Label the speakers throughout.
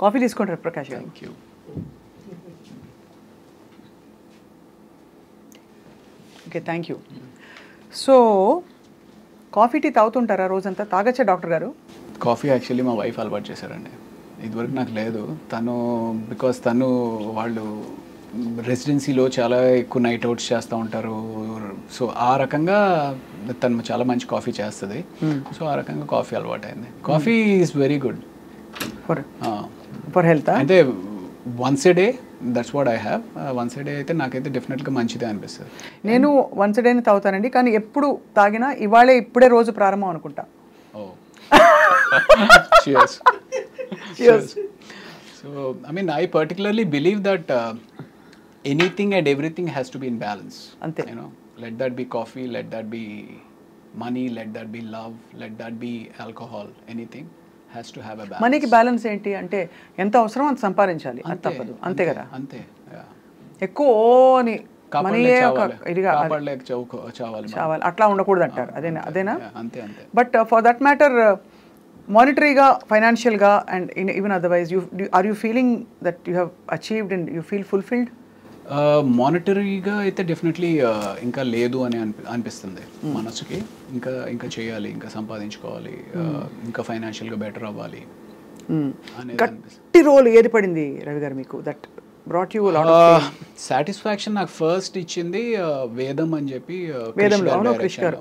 Speaker 1: Coffee తీసుకుంటారు Prakash garu.
Speaker 2: Thank you.
Speaker 1: Okay, thank you. So coffee tea తాగుతుంటారా రోజంతా? తాగచ్చా డాక్టర్ గారు?
Speaker 2: కాఫీ యాక్చువల్లీ మా వైఫ్ అలవాటు చేశారండి. ఇదివరకు నాకు లేదు. బికాస్ వాళ్ళు రెసిడెన్సీలో చాలా ఎక్కువ నైట్ అవుట్స్ చేస్తూ ఉంటారు. సో ఆ రకంగా తను చాలా మంచి కాఫీ చేస్తుంది. సో ఆ రకంగా కాఫీ అలవాటు అయింది. Coffee is very good
Speaker 1: for health.
Speaker 2: అంటే once a day, that's what I have. Once a day అయితే నాకైతే డెఫినెట్గా మంచిదే అనిపిస్తుంది.
Speaker 1: నేను వన్స్ ఏ డేని తాగుతానండి, కానీ ఎప్పుడు తాగినా ఇప్పుడే రోజు ప్రారంభం అనుకుంటా.
Speaker 2: Cheers. Cheers. So, I mean, I particularly believe that anything and everything has to be in balance.
Speaker 1: Ante.
Speaker 2: You know, let that be coffee, let that be money, let that be love, let that be alcohol. Anything has to have a balance.
Speaker 1: మనీకి balance ఏంటి అంటే ఎంత అవసరం అంత సంపాదించాలి, అది తప్పదు. అంతే కదా?
Speaker 2: అంతే.
Speaker 1: ఎక్కువ అని చావాలి అట్లా ఉండకూడదు అంటారు. అదేనా?
Speaker 2: అంతే.
Speaker 1: బట్ ఫర్ దట్ మ్యాటర్ మానిటరీగా, ఫైనాన్షియల్గా and even otherwise are you feeling that you have achieved and you feel fulfilled?
Speaker 2: మానిటరీగా అయితే డెఫినెట్లీ ఇంకా లేదు అని అనిపిస్తుంది మనసుకి. ఇంకా చేయాలి, ఇంకా సంపాదించుకోవాలి, ఇంకా ఫైనాన్షియల్గా బెటర్ అవ్వాలి అనేది.
Speaker 1: గట్టి రోల్ ఏది పడింది రవి గారు మీకు that brought you lot of
Speaker 2: satisfaction? నాకు ఫస్ట్ ఇచ్చింది వేదం అని చెప్పి.
Speaker 1: వేదంలో, అవును, క్రిష్ గారు.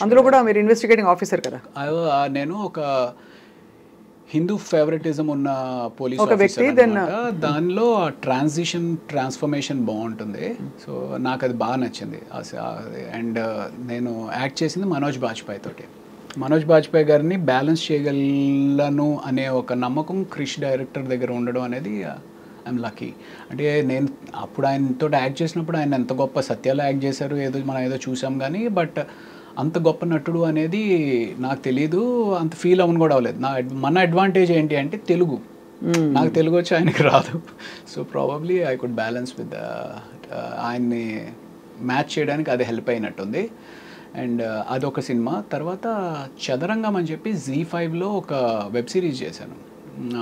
Speaker 1: అందులో కూడా మీరు ఇన్వెస్టిగేటింగ్ ఆఫీసర్ కదా?
Speaker 2: నేను ఒక హిందూ ఫేవరెటిజం ఉన్న పోలీస్
Speaker 1: వ్యక్తి.
Speaker 2: దానిలో ట్రాన్స్ఫర్మేషన్ బాగుంటుంది. సో నాకు అది బాగా నచ్చింది. అండ్ నేను యాక్ట్ చేసింది మనోజ్ బాజ్పేయి తోటి. మనోజ్ బాజ్పేయి గారిని బ్యాలెన్స్ చేయగలను అనే ఒక నమ్మకం క్రిష్ డైరెక్టర్ దగ్గర ఉండడం అనేది ఐఎమ్ లక్కీ. అంటే నేను అప్పుడు ఆయనతో యాక్ట్ చేసినప్పుడు ఆయన ఎంత గొప్ప సత్యాలు యాక్ట్ చేశారు, మనం ఏదో చూసాం కానీ, బట్ అంత గొప్ప నటుడు అనేది నాకు తెలీదు, అంత ఫీల్ అవ్వను కూడా అవ్వలేదు. మన అడ్వాంటేజ్ ఏంటి అంటే తెలుగు. నాకు తెలుగు వచ్చి ఆయనకి రాదు. So probably I could balance with ఆయన్ని మ్యాచ్ చేయడానికి అది హెల్ప్ అయినట్టుంది. అండ్ అదొక సినిమా. తర్వాత చదరంగం అని చెప్పి Z5లో ఒక వెబ్ సిరీస్ చేశాను.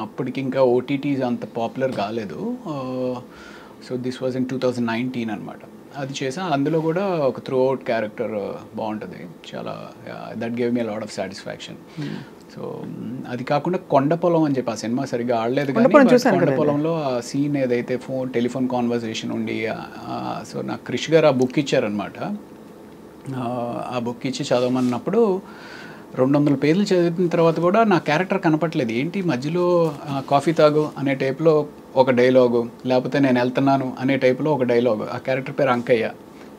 Speaker 2: అప్పటికి ఇంకా ఓటీటీస్ అంత పాపులర్ కాలేదు. సో దిస్ వాజ్ ఇన్ 2019 అనమాట. అది చేసా. అందులో కూడా ఒక త్రూ అవుట్ క్యారెక్టర్ బాగుంటుంది చాలా. That gave me lot of satisfaction. So అది కాకుండా కొండపొలం అని చెప్పి ఆ సినిమా సరిగ్గా ఆడలేదు కానీ కొండపొలంలో ఆ సీన్ ఏదైతే టెలిఫోన్ కాన్వర్సేషన్ ఉండి, సో నాకు క్రిష్ గారు ఆ బుక్ ఇచ్చారనమాట. ఆ బుక్ ఇచ్చి చదవమన్నప్పుడు 200 పేజీలు చదివిన తర్వాత కూడా నా క్యారెక్టర్ కనపట్లేదు. ఏంటి మధ్యలో కాఫీ తాగు అనే టైప్లో ఒక డైలాగు, లేకపోతే నేను వెళ్తున్నాను అనే టైప్లో ఒక డైలాగు. ఆ క్యారెక్టర్ పేరు అంకయ్య.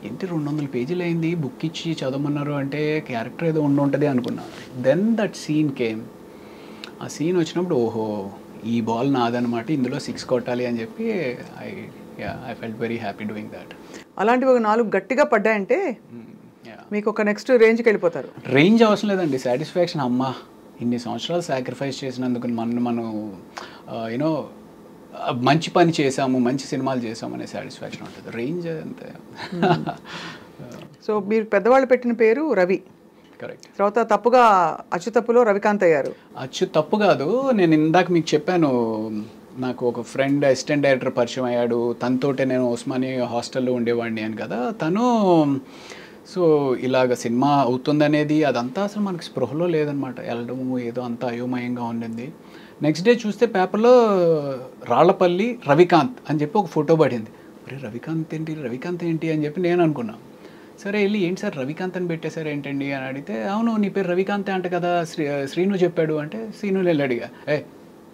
Speaker 2: ఏంటి 200 పేజీలు అయింది, బుక్ ఇచ్చి చదవమన్నారు అంటే క్యారెక్టర్ ఏదో ఉంటుంది అనుకున్నా. Then that scene came. ఆ సీన్ వచ్చినప్పుడు ఓహో ఈ బాల్ నాదనమాట, ఇందులో 6 కొట్టాలి అని చెప్పి I felt very happy doing that.
Speaker 1: అలాంటివి ఒక 4 గట్టిగా పడ్డాయంటే మీకు ఒక నెక్స్ట్ రేంజ్కి వెళ్ళిపోతారు.
Speaker 2: రేంజ్ అవసరం లేదండి, సాటిస్ఫాక్షన్. అమ్మా ఇన్ని సంవత్సరాలు సాక్రిఫైస్ చేసినందుకు మనం యూనో మంచి పని చేసాము, మంచి సినిమాలు చేసాము అనే సాటిస్ఫాక్షన్ ఉంటుంది. రేంజ్ అంతే.
Speaker 1: సో మీరు పెద్దవాళ్ళు పెట్టిన పేరు రవి.
Speaker 2: కరెక్ట్.
Speaker 1: తర్వాత తప్పుగా అచ్చు తప్పులో రవికాంత్ అయ్యారు.
Speaker 2: అచ్చు తప్పు కాదు, నేను ఇందాక మీకు చెప్పాను, నాకు ఒక ఫ్రెండ్ అసిస్టెంట్ డైరెక్టర్ పరిచయం అయ్యాడు. తనతోటే నేను ఉస్మానియా హాస్టల్లో ఉండేవాడిని అని కదా. తను సో ఇలాగ సినిమా అవుతుందనేది అదంతా అసలు మనకి స్పృహలో లేదనమాట. వెళ్ళడము ఏదో అంతా అయోమయంగా ఉండింది. నెక్స్ట్ డే చూస్తే పేపర్లో రాళ్లపల్లి రవికాంత్ అని చెప్పి ఒక ఫోటో పడింది. అరే రవికాంత్ ఏంటి అని చెప్పి నేను అనుకున్నాను. సరే వెళ్ళి ఏంటి సార్ రవికాంత్ అని పెట్టేశారు ఏంటండి అని అడిగితే, అవును నీ పేరు రవికాంత్ అంట కదా, శ్రీను చెప్పాడు అంటే, శ్రీను వెళ్ళి అడిగా,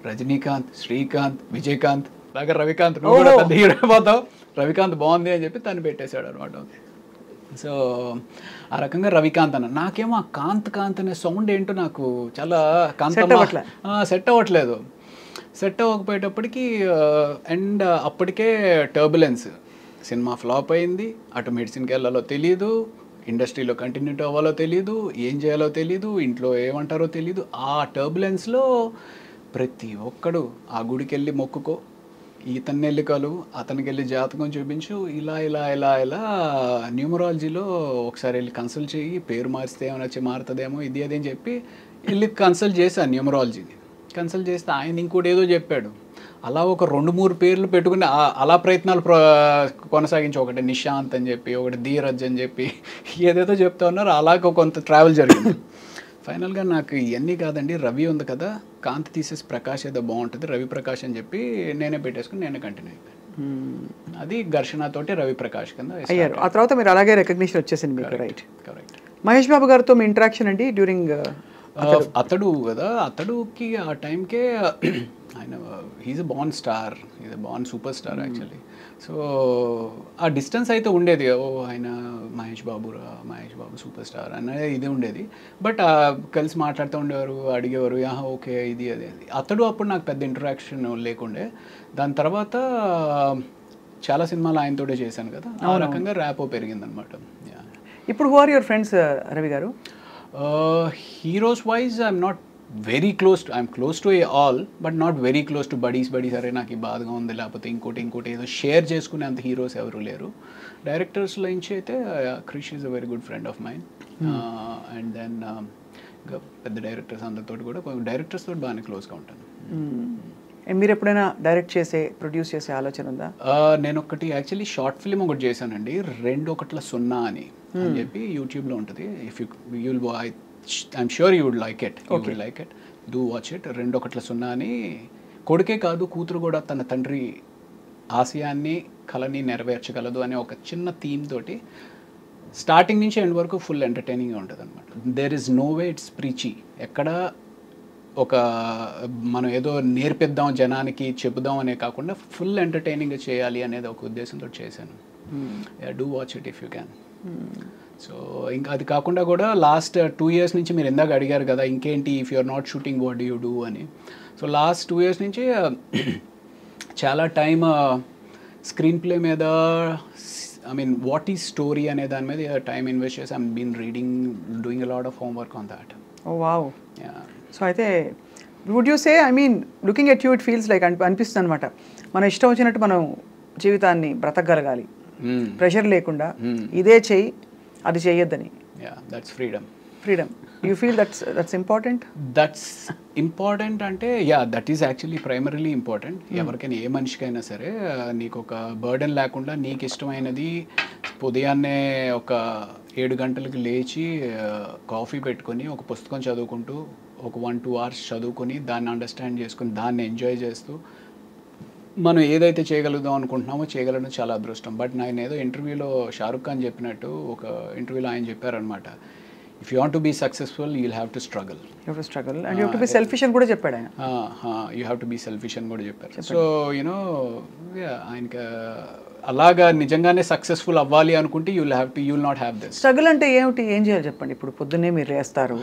Speaker 2: రజనీకాంత్, శ్రీకాంత్, విజయకాంత్ లాగా రవికాంత్ నువ్వు కూడా పెద్ద హీరో అయిపోతావు, రవికాంత్ బాగుంది అని చెప్పి తను పెట్టేశాడు అనమాట. సో ఆ రకంగా రవికాంత్ అన్న. నాకేమో ఆ కాంత్ అనే సౌండ్ ఏంటో నాకు చాలా సెట్ అవ్వట్లేదు. సెట్ అవ్వకపోయేటప్పటికి అండ్ అప్పటికే టర్బులెన్స్, సినిమా ఫ్లాప్ అయింది, అటు మెడిసిన్కి వెళ్ళాలో తెలీదు, ఇండస్ట్రీలో కంటిన్యూటీ అవ్వాలో తెలీదు, ఏం చేయాలో తెలీదు, ఇంట్లో ఏమంటారో తెలీదు. ఆ టర్బులెన్స్లో ప్రతి ఒక్కడు ఆ గుడికి వెళ్ళి మొక్కుకో, ఇతన్ని వెళ్ళి కలువు, అతనికి వెళ్ళి జాతకం చూపించు, ఇలా న్యూమరాలజీలో ఒకసారి వెళ్ళి కన్సల్ట్ చేయి, పేరు మారిస్తే ఏమైనా వచ్చి మారుతుందేమో ఇది అని చెప్పి వెళ్ళి కన్సల్ట్ చేశాను. న్యూమరాలజీని కన్సల్ట్ చేస్తే ఆయన ఇంకోటి ఏదో చెప్పాడు. అలా ఒక 2-3 పేర్లు పెట్టుకుని అలా ప్రయత్నాలు కొనసాగించి, ఒకటి నిశాంత్ అని చెప్పి, ఒకటి ధీరజ్ అని చెప్పి ఏదేదో చెప్తా ఉన్నారు. అలాగ కొంత ట్రావెల్ జరిగింది. ఫైనల్గా నాకు ఇవన్నీ కాదండి, రవి ఉంది కదా, కాంతి తీసేసి ప్రకాష్ ఏదో బాగుంటుంది, రవి ప్రకాష్ అని చెప్పి నేనే పెట్టేసుకుని నేనే కంటిన్యూ అయిపోయాను. అది ఘర్షణతోటి రవి ప్రకాష్ కింద
Speaker 1: అయ్యారు. ఆ తర్వాత మీరు అలాగే రికగ్నిషన్ వచ్చేసింది మీకు. రైట్.
Speaker 2: కరెక్ట్.
Speaker 1: మహేష్ బాబు గారితో మీ ఇంటరాక్షన్ అండి డ్యూరింగ్
Speaker 2: అతడు కదా, అతడుకి ఆ టైంకే ఆయన he's a born star, is a born super star actually. So ఆ డిస్టెన్స్ అయితే ఉండేది, ఓ ఆయన మహేష్ బాబు సూపర్ స్టార్ అనేది ఇది ఉండేది. బట్ కలిసి మాట్లాడుతూ ఉండేవారు, అడిగేవారు ఓకే ఇది అది. అతడు అప్పుడు నాకు పెద్ద ఇంటరాక్షన్ లేకుండే. దాని తర్వాత చాలా సినిమాలు ఆయనతోటే చేశాను కదా, ఆ రకంగా ర్యాపో పెరిగిందనమాట.
Speaker 1: ఇప్పుడు who are your friends Ravi garu?
Speaker 2: Heroes wise I'm not very close to, I'm close to all but not very close to buddies. అరే నాకు ఈ బాధగా ఉంది, లేకపోతే ఇంకోటి ఏదో షేర్ చేసుకునే అంత హీరోస్ ఎవరు లేరు. డైరెక్టర్స్లో నుంచి అయితే Krish is a very good friend of mine. And then ఇంకా పెద్ద డైరెక్టర్స్ అందరితో కూడా, డైరెక్టర్స్ తోటి బాగానే క్లోజ్గా ఉంటాను.
Speaker 1: మీరు ఎప్పుడైనా డైరెక్ట్ ప్రొడ్యూస్ చేసే ఆలోచన ఉందా?
Speaker 2: నేను ఒకటి యాక్చువల్లీ షార్ట్ ఫిల్మ్ ఒకటి చేశానండి, 2:0 అని చెప్పి యూట్యూబ్లో ఉంటుంది. If you'll I'm sure you would like it, you will like it, do watch it. 2:0 అని కొడుకే కాదు కూతురు కూడా తన తండ్రి ఆశయాన్ని కళని నెరవేర్చగలదు అనే ఒక చిన్న థీమ్ తోటి స్టార్టింగ్ నుంచి ఎండ్ వరకు ఫుల్ ఎంటర్టైనింగ్గా ఉంటుంది అనమాట. There is no way it's preachy. ఎక్కడ ఒక మనం ఏదో నేర్పిద్దాం జనానికి చెబుదాం అనే కాకుండా ఫుల్ ఎంటర్టైనింగ్గా చేయాలి అనేది ఒక ఉద్దేశంతో చేశాను. Do watch it if you can. So ఇంకా అది కాకుండా కూడా లాస్ట్ 2 years నుంచి మీరు ఇందాక అడిగారు కదా ఇంకేంటి if you're not shooting what do you do అని. సో లాస్ట్ 2 years నుంచి చాలా టైమ్ స్క్రీన్ ప్లే మీద, I mean what is story అనే దాని మీద టైం ఇన్వెస్ట్ చేసి I'm been reading, doing a lot of homework on that.
Speaker 1: Oh wow. So అయితే would you say, I mean looking at you it feels like అనిపిస్తుంది అనమాట, మన ఇష్టం వచ్చినట్టు మనం జీవితాన్ని బ్రతకగలగాలి, ప్రెషర్ లేకుండా, ఇదే చెయ్యి అది చెయ్యొద్దని.
Speaker 2: That's freedom.
Speaker 1: You feel that's important?
Speaker 2: That's important అంటే that is actually primarily important. ఎవరికైనా ఏ మనిషికైనా సరే నీకు ఒక బర్డెన్ లేకుండా నీకు ఇష్టమైనది ఉదయాన్నే ఒక 7 గంటలకు లేచి కాఫీ పెట్టుకొని ఒక పుస్తకం చదువుకుంటూ ఒక 1-2 hours చదువుకొని దాన్ని అండర్స్టాండ్ చేసుకుని దాన్ని ఎంజాయ్ చేస్తూ మనం ఏదైతే చేయగలుగుదాం అనుకుంటున్నామో చేయగలడం చాలా అదృష్టం. బట్ నేను ఏదో ఇంటర్వ్యూలో షారుఖ్ ఖాన్ చెప్పినట్టు ఒక ఇంటర్వ్యూలో ఆయన చెప్పారనమాట, if you want to be successful you will have to struggle.
Speaker 1: And you have to be selfish అని కూడా చెప్పాడు ఆయన.
Speaker 2: You have to be selfish అని కూడా చెప్పారు. సో యూనో ఆయనకి అలాగా నిజంగానే సక్సెస్ఫుల్ అవ్వాలి అనుకుంటే you will not have this.
Speaker 1: Struggle అంటే ఏమిటి, ఏం చేయాలి చెప్పండి? ఇప్పుడు పొద్దున్నే మీరు వేస్తారు,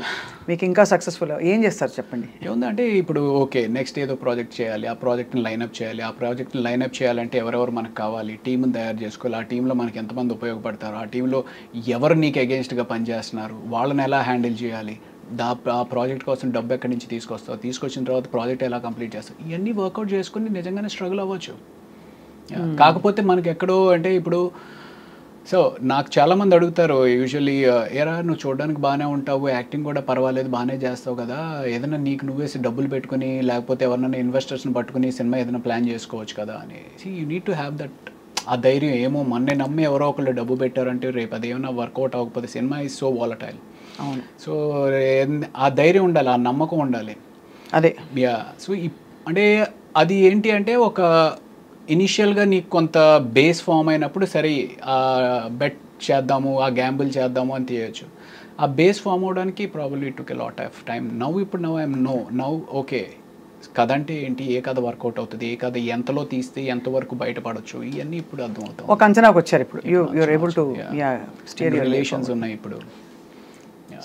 Speaker 1: మీకు ఇంకా సక్సెస్ఫుల్ ఏం చేస్తారు చెప్పండి?
Speaker 2: ఏముందంటే ఇప్పుడు ఓకే నెక్స్ట్ ఏదో ప్రాజెక్ట్ చేయాలి, ఆ ప్రాజెక్ట్ని లైనప్ చేయాలి, ఆ ప్రాజెక్ట్ని లైనప్ చేయాలంటే ఎవరెవరు మనకు కావాలి, టీంని తయారు చేసుకోవాలి, ఆ టీంలో మనకి ఎంతమంది ఉపయోగపడతారు, ఆ టీంలో ఎవరు నీకు అగెన్స్ట్గా పనిచేస్తున్నారు, వాళ్ళని ఎలా హ్యాండిల్ చేయాలి, ఆ ప్రాజెక్ట్ కోసం డబ్బు ఎక్కడి నుంచి తీసుకొస్తావు, తీసుకొచ్చిన తర్వాత ప్రాజెక్ట్ ఎలా కంప్లీట్ చేస్తావు, ఇవన్నీ వర్కౌట్ చేసుకుని నిజంగానే స్ట్రగుల్ అవ్వచ్చు. కాకపోతే మనకి ఎక్కడో అంటే ఇప్పుడు సో నాకు చాలామంది అడుగుతారు యూజువల్లీ, ఏరా నువ్వు చూడడానికి బాగానే ఉంటావు, యాక్టింగ్ కూడా పర్వాలేదు బాగానే చేస్తావు కదా, ఏదైనా నీకు నువ్వేసి డబ్బులు పెట్టుకుని లేకపోతే ఎవరినైనా ఇన్వెస్టర్స్ని పట్టుకుని సినిమా ఏదైనా ప్లాన్ చేసుకోవచ్చు కదా అని. You need to have that ఆ ధైర్యం. ఏమో మొన్నే నమ్మి ఎవరో ఒకళ్ళు డబ్బు పెట్టారంటే రేపు అదేమన్నా వర్కౌట్ అవ్వకపోతే సినిమా ఈజ్ సో వాలటైల్.
Speaker 1: అవును.
Speaker 2: సో ఆ ధైర్యం ఉండాలి, ఆ నమ్మకం ఉండాలి.
Speaker 1: అదే
Speaker 2: సో అంటే అది ఏంటి అంటే ఒక ఇనిషియల్గా నీకు కొంత బేస్ ఫామ్ అయినప్పుడు సరే బెట్ చేద్దాము, ఆ గ్యాంబుల్ చేద్దాము అని తీయచ్చు. ఆ బేస్ ఫామ్ అవడానికి probably took a lot of time. ఇప్పుడు ఐఎమ్ నౌ ఓకే కథ అంటే ఏంటి, ఏ కథ వర్కౌట్ అవుతుంది, ఏ కథ ఎంతలో తీస్తే ఎంతవరకు బయటపడవచ్చు, ఇవన్నీ ఇప్పుడు అర్థమవుతాయి.
Speaker 1: ఒక అంచనాకు వచ్చారు ఇప్పుడు. You're able to steer your
Speaker 2: relations ఉన్నాయి ఇప్పుడు.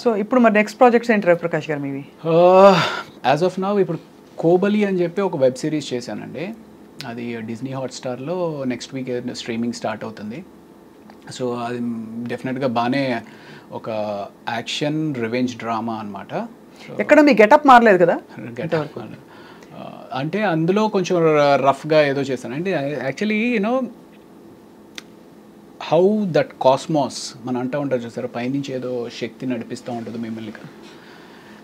Speaker 1: సో ఇప్పుడు మరి నెక్స్ట్ ప్రాజెక్ట్స్ ఏంటి రవిప్రకాష్ గారు మీవి?
Speaker 2: యాజ్ ఆఫ్ నౌ ఇప్పుడు కోబలి అని చెప్పి ఒక వెబ్ సిరీస్ చేశానండి. అది డిజ్నీ హాట్స్టార్లో నెక్స్ట్ వీక్ స్ట్రీమింగ్ స్టార్ట్ అవుతుంది. సో అది డెఫినెట్గా బాగానే ఒక యాక్షన్ రివెంజ్ డ్రామా అనమాట.
Speaker 1: ఎక్కడ మీ గెటప్ మారలేదు కదా?
Speaker 2: గెటప్ అంటే అందులో కొంచెం రఫ్గా ఏదో చేశాను అంటే actually you know how that cosmos మనం అంటూ ఉంటారు చూసారు, పైనుంచి ఏదో శక్తి నడిపిస్తూ ఉంటుంది మిమ్మల్ని.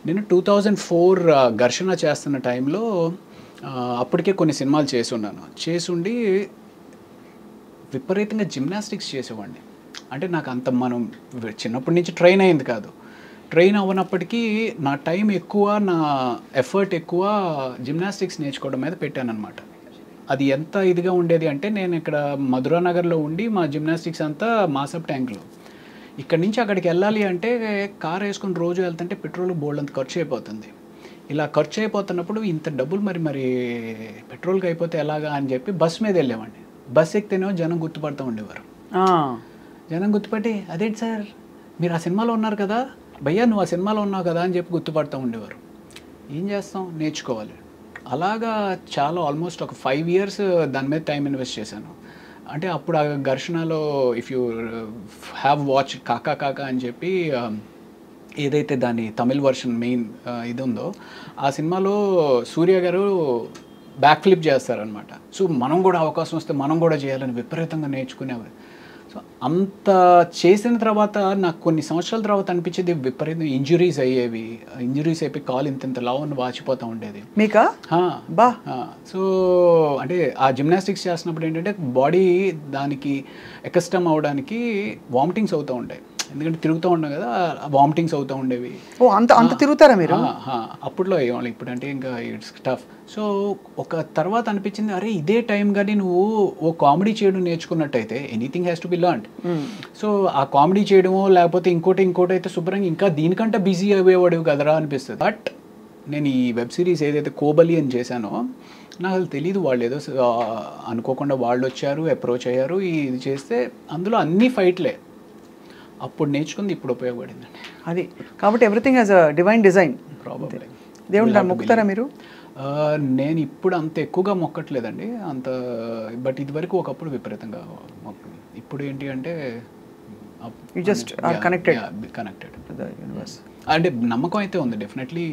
Speaker 2: నేను 2004 ఘర్షణ చేస్తున్న టైంలో అప్పటికే కొన్ని సినిమాలు చేసి ఉన్నాను. చేసుండి విపరీతంగా జిమ్నాస్టిక్స్ చేసేవాడిని. అంటే నాకు అంత మనం చిన్నప్పటి నుంచి ట్రైన్ అయింది కాదు. ట్రైన్ అవ్వనప్పటికీ నా టైం ఎక్కువ, నా ఎఫర్ట్ ఎక్కువ జిమ్నాస్టిక్స్ నేర్చుకోవడం మీద పెట్టానన్నమాట. అది ఎంత ఇదిగా ఉండేది అంటే, నేను ఇక్కడ మధురానగర్లో ఉండి మా జిమ్నాస్టిక్స్ అంతా మాసప్ ట్యాంక్లో. ఇక్కడి నుంచి అక్కడికి వెళ్ళాలి అంటే కార్ వేసుకొని రోజు వెళ్తుంటే పెట్రోల్ బోల్డంత ఖర్చు అయిపోతుంది. ఇలా ఖర్చు అయిపోతున్నప్పుడు ఇంత డబ్బులు మరి పెట్రోల్కి అయిపోతే ఎలాగా అని చెప్పి బస్ మీద వెళ్ళేవాడిని. బస్ ఎక్కితేనేమో జనం గుర్తుపడుతూ ఉండేవారు. జనం గుర్తుపట్టి, అదేంటి సార్ మీరు ఆ సినిమాలో ఉన్నారు కదా, భయ్యా నువ్వు ఆ సినిమాలో ఉన్నావు కదా అని చెప్పి గుర్తుపడుతూ ఉండేవారు. ఏం చేస్తాం, నేర్చుకోవాలి. అలాగా చాలా ఆల్మోస్ట్ ఒక 5 years దాని మీద టైం ఇన్వెస్ట్ చేశాను. అంటే అప్పుడు ఆ ఘర్షణలో ఇఫ్ యూ హ్యావ్ వాచ్ కాకా కాకా అని చెప్పి ఏదైతే దాని తమిళ్ వర్షన్ మెయిన్ ఇది ఉందో, ఆ సినిమాలో సూర్య గారు బ్యాక్ ఫ్లిప్ చేస్తారనమాట. సో మనం కూడా అవకాశం వస్తే మనం కూడా చేయాలని విపరీతంగా నేర్చుకునేవారు. సో అంత చేసిన తర్వాత నాకు కొన్ని సంవత్సరాల తర్వాత అనిపించేది విపరీతం ఇంజురీస్ అయ్యేవి. ఇంజురీస్ అయిపోయి కాలు ఇంత లావుని వాచిపోతూ ఉండేది.
Speaker 1: మీకా? బా.
Speaker 2: సో అంటే ఆ జిమ్నాస్టిక్స్ చేస్తున్నప్పుడు ఏంటంటే బాడీ దానికి ఎకస్టమ్ అవడానికి వామిటింగ్స్ అవుతూ ఉంటాయి. ఎందుకంటే తిరుగుతూ ఉంటాం కదా, వామిటింగ్స్ అవుతూ ఉండేవి.
Speaker 1: ఓ అంత తిరుగుతారా మీరు?
Speaker 2: అప్పట్లో అయ్యేవాళ్ళు, ఇప్పుడంటే ఇంకా ఇట్స్ టఫ్. సో ఒక తర్వాత అనిపించింది, అరే ఇదే టైం కానీ నువ్వు ఓ కామెడీ చేయడం నేర్చుకున్నట్టయితే anything has to be learned. So ఆ కామెడీ చేయడమో లేకపోతే ఇంకోటి అయితే శుభ్రంగా ఇంకా దీనికంటే బిజీ అయ్యేవాడు కదరా అనిపిస్తుంది. బట్ నేను ఈ వెబ్ సిరీస్ ఏదైతే కోబలి అని చేశానో నాకు అసలు తెలీదు. వాళ్ళు ఏదో అనుకోకుండా వాళ్ళు వచ్చారు, అప్రోచ్ అయ్యారు, ఇది చేస్తే అందులో అన్ని ఫైట్లే. అప్పుడు నేర్చుకుంది ఇప్పుడు ఉపయోగపడిందండి.
Speaker 1: అది కాబట్టి everything as a divine design.
Speaker 2: Probably.
Speaker 1: దేవుడు మొక్కుతారా మీరు?
Speaker 2: నేను ఇప్పుడు అంత ఎక్కువగా మొక్కట్లేదండి అంత, బట్ ఇదివరకు ఒకప్పుడు విపరీతంగా మొక్కింది. ఇప్పుడు ఏంటి అంటే
Speaker 1: you just are connected
Speaker 2: to the universe. అంటే నమ్మకం అయితే ఉంది డెఫినెట్లీ.